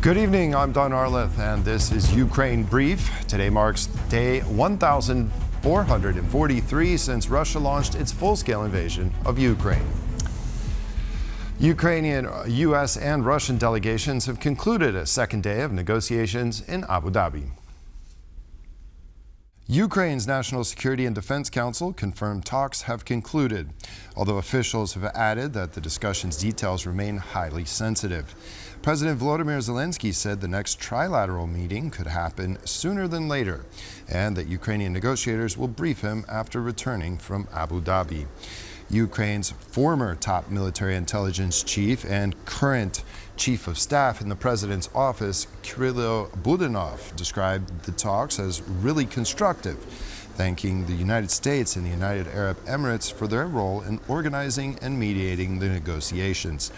Good evening, I'm Don Arleth, and this is Ukraine Brief. Today marks day 1,443 since Russia launched its full-scale invasion of Ukraine. Ukrainian, U.S. and Russian delegations have concluded a second day of negotiations in Abu Dhabi. Ukraine's National Security and Defense Council confirmed talks have concluded, although officials have added that the discussion's details remain highly sensitive. President Volodymyr Zelenskyy said the next trilateral meeting could happen sooner than later, and that Ukrainian negotiators will brief him after returning from Abu Dhabi. Ukraine's former top military intelligence chief and current chief of staff in the president's office, Kirill Budanov, described the talks as really constructive, thanking the United States and the United Arab Emirates for their role in organizing and mediating the negotiations.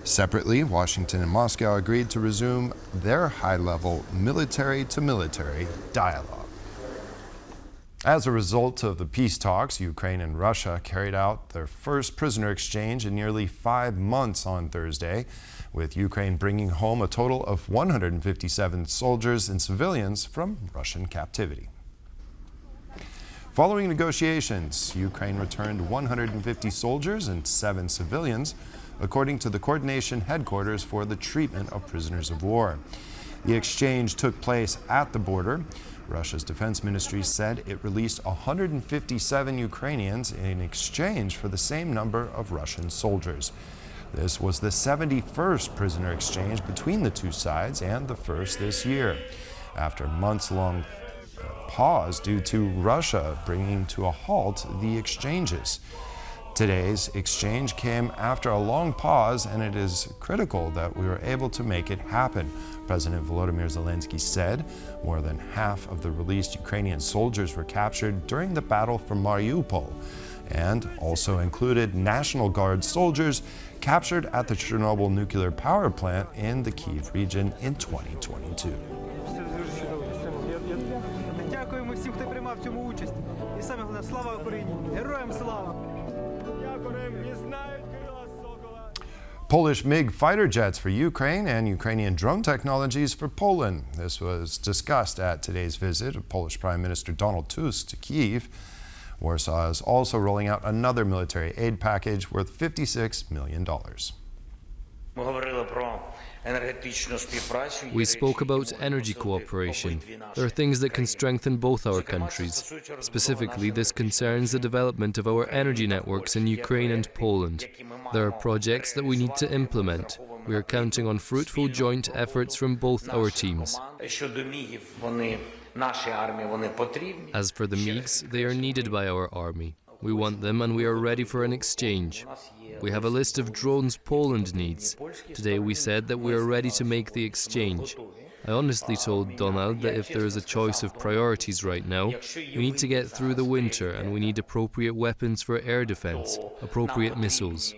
Separately, Washington and Moscow agreed to resume their high-level military-to-military dialogue. As a result of the peace talks, Ukraine and Russia carried out their first prisoner exchange in nearly 5 months on Thursday, with Ukraine bringing home a total of 157 soldiers and civilians from Russian captivity. Following negotiations, Ukraine returned 150 soldiers and 7 civilians, according to the coordination headquarters for the treatment of prisoners of war. The exchange took place at the border. Russia's defense ministry said it released 157 Ukrainians in exchange for the same number of Russian soldiers. This was the 71st prisoner exchange between the two sides and the first this year, after months-long pause due to Russia bringing to a halt the exchanges. Today's exchange came after a long pause, and it is critical that we were able to make it happen, President Volodymyr Zelenskyy said. More than half of the released Ukrainian soldiers were captured during the battle for Mariupol, and also included National Guard soldiers captured at the Chernobyl nuclear power plant in the Kyiv region in 2022. Дякуємо всім, хто приймав в цьому участь. І саме головне, слава Україні! Героям слава! Polish MiG fighter jets for Ukraine and Ukrainian drone technologies for Poland. This was discussed at today's visit of Polish Prime Minister Donald Tusk to Kyiv. Warsaw is also rolling out another military aid package worth $56 million. We spoke about energy cooperation. There are things that can strengthen both our countries. Specifically, this concerns the development of our energy networks in Ukraine and Poland. There are projects that we need to implement. We are counting on fruitful joint efforts from both our teams. As for the MiGs, they are needed by our army. We want them and we are ready for an exchange. We have a list of drones Poland needs. Today we said that we are ready to make the exchange. I honestly told Donald that if there is a choice of priorities right now, we need to get through the winter and we need appropriate weapons for air defense, appropriate missiles.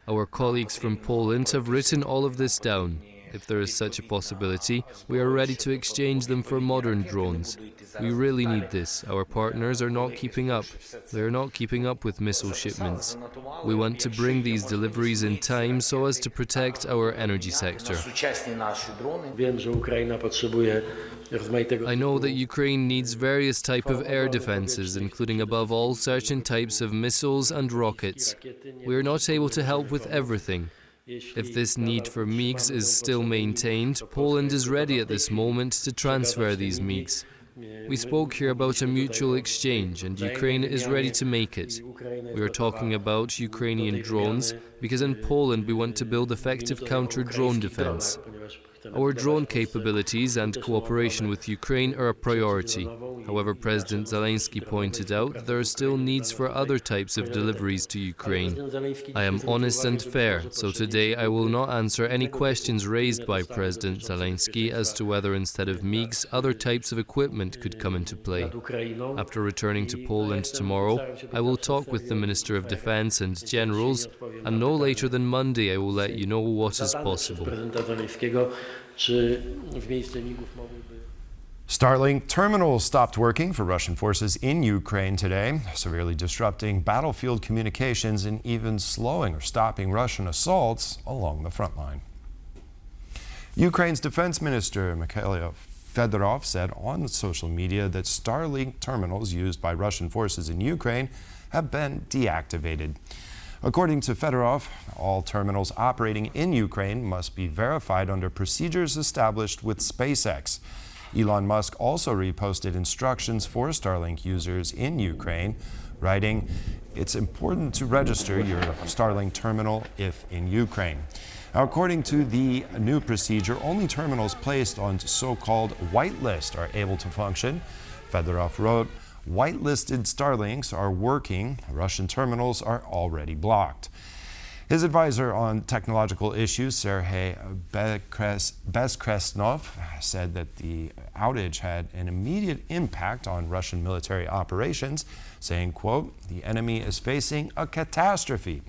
Our colleagues from Poland have written all of this down. If there is such a possibility, we are ready to exchange them for modern drones. We really need this. Our partners are not keeping up. They are not keeping up with missile shipments. We want to bring these deliveries in time so as to protect our energy sector. I know that Ukraine needs various types of air defenses, including above all certain types of missiles and rockets. We are not able to help with everything. If this need for MiGs is still maintained, Poland is ready at this moment to transfer these MiGs. We spoke here about a mutual exchange, and Ukraine is ready to make it. We are talking about Ukrainian drones because in Poland we want to build effective counter-drone defense. Our drone capabilities and cooperation with Ukraine are a priority. However, President Zelenskyy pointed out there are still needs for other types of deliveries to Ukraine. I am honest and fair, so today I will not answer any questions raised by President Zelenskyy as to whether instead of MiGs, other types of equipment could come into play. After returning to Poland tomorrow, I will talk with the Minister of Defense and generals, and no later than Monday I will let you know what is possible. Starlink terminals stopped working for Russian forces in Ukraine today, severely disrupting battlefield communications and even slowing or stopping Russian assaults along the front line. Ukraine's Defense Minister Mikhailo Fedorov said on social media that Starlink terminals used by Russian forces in Ukraine have been deactivated. According to Fedorov, all terminals operating in Ukraine must be verified under procedures established with SpaceX. Elon Musk also reposted instructions for Starlink users in Ukraine, writing, "It's important to register your Starlink terminal if in Ukraine." Now, according to the new procedure, only terminals placed on so-called whitelist are able to function. Fedorov wrote, "Whitelisted Starlinks are working. Russian terminals are already blocked." His advisor on technological issues, Sergei Bezkresnov, said that the outage had an immediate impact on Russian military operations, saying, quote, "The enemy is facing a catastrophe,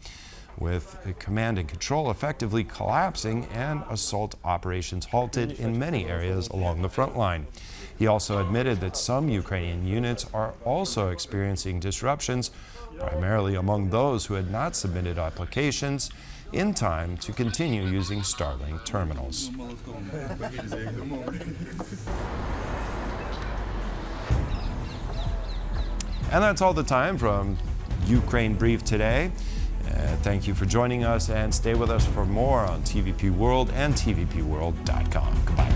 with command and control effectively collapsing and assault operations halted in many areas along the front line." He also admitted that some Ukrainian units are also experiencing disruptions, primarily among those who had not submitted applications in time to continue using Starlink terminals. And that's all the time from Ukraine Brief today. Thank you for joining us, and stay with us for more on TVP World and TVPWorld.com. Goodbye.